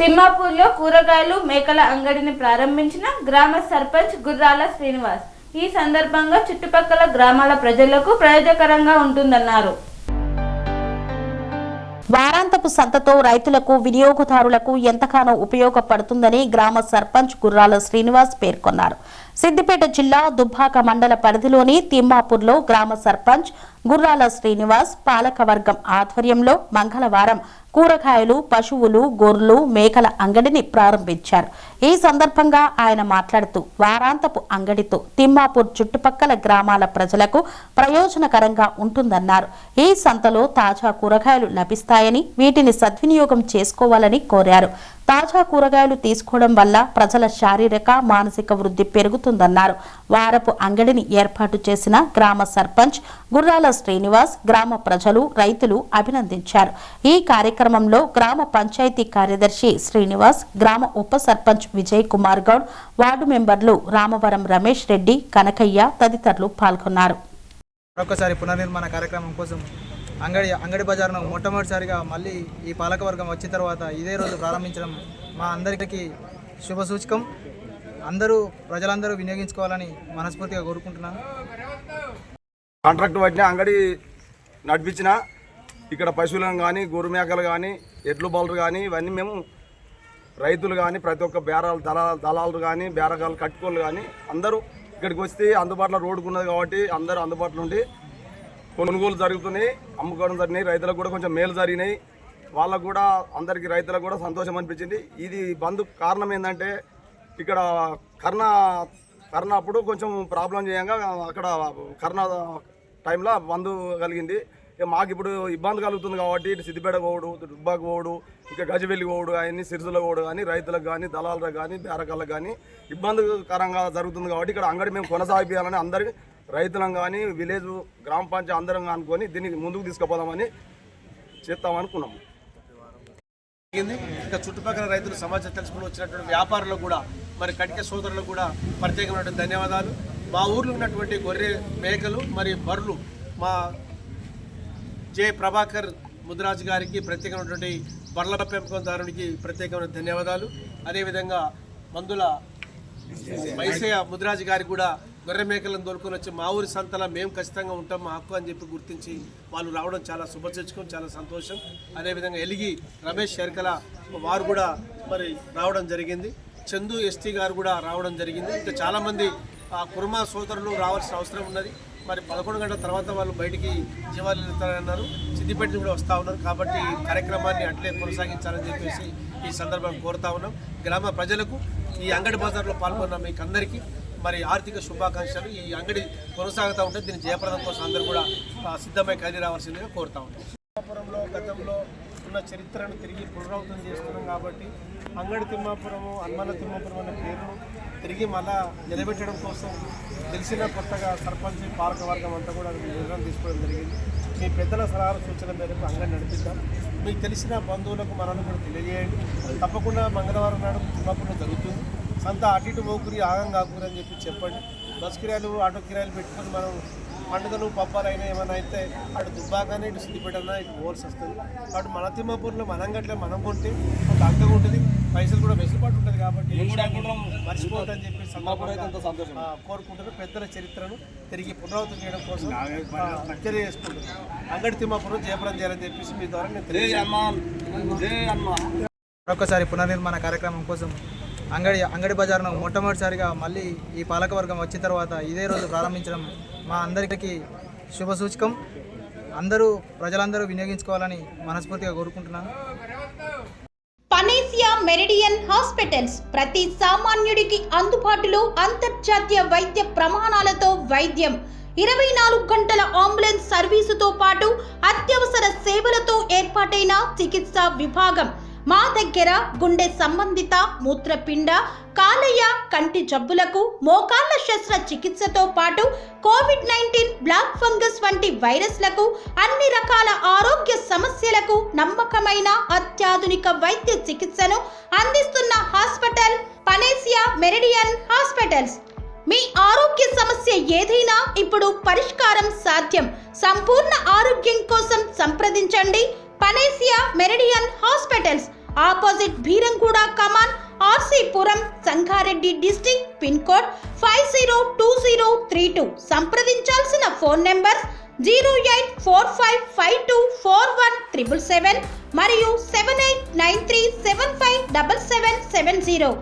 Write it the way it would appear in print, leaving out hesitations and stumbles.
తిమ్మాపూర్లో కూరగాయలు మేకల అంగడిని ప్రారంభించిన గ్రామ సర్పంచ్ గుర్రాల శ్రీనివాస్. ఈ సందర్భంగా చుట్టుపక్కల గ్రామాల ప్రజలకు ప్రయోజనకరంగా ఉంటుందన్నారు. వారాంతపు సంతతో రైతులకు వినియోగదారులకు ఎంతగానో ఉపయోగపడుతుందని గ్రామ సర్పంచ్ గుర్రాల శ్రీనివాస్ పేర్కొన్నారు. సిద్దిపేట జిల్లా దుబ్బాక మండల పరిధిలోని తిమ్మాపూర్లో గ్రామ సర్పంచ్ గుర్రాల శ్రీనివాస్ పాలకవర్గం ఆధ్వర్యంలో మంగళవారం కూరగాయలు, పశువులు, గొర్రెలు, మేకల అంగడిని ప్రారంభించారు. ఈ సందర్భంగా ఆయన మాట్లాడుతూ వారాంతపు అంగడితో తిమ్మాపూర్ చుట్టుపక్కల గ్రామాల ప్రజలకు ప్రయోజనకరంగా ఉంటుందన్నారు. ఈ సంతలో తాజా కూరగాయలు లభిస్తాయని, వీటిని సద్వినియోగం చేసుకోవాలని కోరారు. తాజా కూరగాయలు తీసుకోవడం వల్ల ప్రజల శారీరక, మానసిక వృద్ధి పెరుగుతుందన్నారు. వారపు అంగడిని ఏర్పాటు చేసిన గ్రామ సర్పంచ్ గుర్రాల శ్రీనివాస్ గ్రామ ప్రజలు, రైతులు అభినందించారు. ఈ కార్యక్రమంలో గ్రామ పంచాయతీ కార్యదర్శి శ్రీనివాస్, గ్రామ ఉప సర్పంచ్ విజయ్ కుమార్ గౌడ్, వార్డు మెంబర్లు రామవరం రమేష్ రెడ్డి, కనకయ్య తదితరులు పాల్గొన్నారు. మరొకసారి పునర్నిర్మాణ కార్యక్రమం కోసం అంగడి బజార్ను మొట్టమొదటిసారిగా మళ్ళీ ఈ పాలకవర్గం వచ్చిన తర్వాత ఇదే రోజు ప్రారంభించడం మా అందరికీ శుభసూచకం. ప్రజలందరూ వినియోగించుకోవాలని మనస్ఫూర్తిగా కోరుకుంటున్నాను. కాంట్రాక్ట్ పట్టిన అంగడి నడిపించిన ఇక్కడ పశువులను కానీ, గొర్రె మేకలు కానీ, ఎడ్లు బౌలరు కానీ ఇవన్నీ మేము రైతులు కానీ, ప్రతి ఒక్క దళాలు కానీ, బేరగాళ్ళు కట్టుకోళ్ళు కానీ అందరూ ఇక్కడికి వస్తే అందుబాటులో రోడ్డుకు ఉన్నది కాబట్టి అందరూ అందుబాటులో ఉండి కొనుగోలు జరుగుతున్నాయి, అమ్ముకోవడం జరిగినాయి. రైతులకు కూడా కొంచెం మేలు జరిగినాయి. వాళ్ళకు కూడా అందరికీ రైతులకు కూడా సంతోషం అనిపించింది. ఇది బంద్ కారణం ఏంటంటే ఇక్కడ కరోనా అప్పుడు కొంచెం ప్రాబ్లం చేయంగా అక్కడ కరోనా టైంలో బంద్ కలిగింది. మాకు ఇప్పుడు ఇబ్బంది కలుగుతుంది కాబట్టి ఇటు సిద్దిపేట పోవడు, దుబ్బాక పోవడు, ఇంకా గజవెల్లి పోవడు, అవన్నీ సిరిసిల్ల పోవడు కానీ రైతులకు కానీ, దళాలకు కానీ, బేరకాళ్ళకు కానీ ఇబ్బందికరంగా జరుగుతుంది కాబట్టి ఇక్కడ అంగడి మేము కొనసాగిపోయాలని అందరికీ రైతులం కానీ, విలేజ్ గ్రామ పంచాయతీ అందరం అనుకొని దీన్ని ముందుకు తీసుకుపోదామని చేస్తామనుకున్నాము. ఇంకా చుట్టుపక్కల రైతులు సమాచారం తెలుసుకుని వచ్చినటువంటి వ్యాపారులకు కూడా, మరి కటిక సోదరులకు కూడా ప్రత్యేకమైనటువంటి ధన్యవాదాలు. మా ఊర్లో ఉన్నటువంటి గొర్రె మేకలు మరి బర్రెలు మా జె ప్రభాకర్ ముదిరాజు గారికి, ప్రత్యేకమైనటువంటి బర్ల పెంపకందారునికి ప్రత్యేకమైన ధన్యవాదాలు. అదేవిధంగా మందుల మైసయ్య ముదిరాజు గారికి కూడా గొర్రె మేకలను దొరుకుని వచ్చి మా ఊరి సంతలో మేము ఖచ్చితంగా ఉంటాం, మా హక్కు అని చెప్పి గుర్తించి వాళ్ళు రావడం చాలా శుభసూచకం, చాలా సంతోషం. అదేవిధంగా ఎలిగి రమేష్ శర్కల వారు కూడా మరి రావడం జరిగింది. చందు ఎస్టీ గారు కూడా రావడం జరిగింది. ఇంకా చాలామంది కుర్మా సోదరులు రావాల్సిన అవసరం ఉన్నది. మరి 11 గంటల తర్వాత వాళ్ళు బయటికి జీవాలు వెళ్తారన్నారు. సిద్దిపేట కూడా వస్తూ ఉన్నారు. కాబట్టి కార్యక్రమాన్ని అట్లే కొనసాగించాలని చెప్పేసి ఈ సందర్భంగా కోరుతా ఉన్నాం. గ్రామ ప్రజలకు ఈ అంగడి బజార్లో పాల్గొన్న మీకు అందరికీ మరి ఆర్థిక శుభాకాంక్షలు. ఈ అంగడి కొనసాగుతూ ఉంటే దీని జయప్రదం కోసం అందరూ కూడా సిద్ధమై కలిగి రావాల్సిందిగా కోరుతా ఉన్నాం. తిమ్మాపురంలో గతంలో ఉన్న చరిత్రను తిరిగి పునరావృతం చేస్తున్నాం కాబట్టి అంగడి తిమ్మాపురము, హనుమాన తిమ్మాపురం అనే పేరును తిరిగి మళ్ళా నిలబెట్టడం కోసం తెలిసిన కొత్తగా సర్పంచ్ పాలకవర్గం అంతా కూడా నిర్ణయం తీసుకోవడం జరిగింది. మీ పెద్దల సలహాలు సూచన మేరకు అంగడి నడిపిద్దాం. మీకు తెలిసిన బంధువులకు మనల్ని కూడా తెలియజేయండి. తప్పకుండా మంగళవారం నాడు తిమ్మాపురంలో జరుగుతుంది. సంత అటు ఇటు పోకూరి ఆగం కాకూరి అని చెప్పండి. బస్ కిరాయిలు, ఆటో కిరాయిలు పెట్టుకొని మనం పండుగలు పబ్బాలైనా ఏమైనా అయితే అటు దుబ్బాకనే, ఇటు సిద్దిపేటనా ఇటు పోవాల్సి వస్తుంది. కాబట్టి మన తిమ్మాపూర్లో మనం గట్లే మనం కొంటే ఒక అంగం ఉంటుంది, పైసలు కూడా వెసులుబాటు ఉంటుంది. కాబట్టి మర్చిపోవద్దని చెప్పి కోరుకుంటారు. పెద్దల చరిత్రను తిరిగి పునరావృతం చేయడం కోసం చర్య చేసుకుంటారు. అంగడి తిమ్మాపురం జయప్రదం చేయాలని చెప్పేసి మీ ద్వారా నేను మరొకసారి పునర్నిర్మాణ కార్యక్రమం కోసం అంగడి బజార్ను మొట్టమొదటిసారిగా మళ్ళీ ఈ పాలకవర్గం వచ్చిన తర్వాత ఇదే రోజు ప్రారంభించడం మా అందరికీ శుభసూచకం. ప్రజలందరూ వినియోగించుకోవాలని మనస్ఫూర్తిగా కోరుకుంటున్నాను. పనేసియా మెరిడియన్ హాస్పిటల్స్ ప్రతి సామాన్యుడికి అందుబాటులో అంతర్జాతీయ వైద్య ప్రమాణాలతో వైద్యం, 24 గంటల అంబులెన్స్ సర్వీసుతో పాటు అత్యవసర సేవలతో ఏర్పాటైన చికిత్సా విభాగం. మా దగ్గర గుండె సంబంధిత, మూత్రపిండ, కాలేయ, కంటి జబ్బులకు, మోకాళ్ల శస్త్ర చికిత్సతో పాటు కోవిడ్-19, బ్లాక్ ఫంగస్ వంటి వైరస్లకు, అన్ని రకాల ఆరోగ్య సమస్యలకు నమ్మకమైన అత్యాధునిక వైద్య చికిత్సను అందిస్తున్న హాస్పిటల్ పనేసియా మెరిడియన్ హాస్పిటల్స్. మీ ఆరోగ్య సమస్య ఏదైనా ఇప్పుడు పరిష్కారం సాధ్యం. సంపూర్ణ ఆరోగ్యం కోసం సంప్రదించండి Panacea Meridian Hospitals. Opposite Bheeramguda కమాన్, RC Puram, Sangareddy district, pin code 502032. సంప్రదించాల్సిన ఫోన్ నెంబర్ 0845524177 మరియు 7893757770.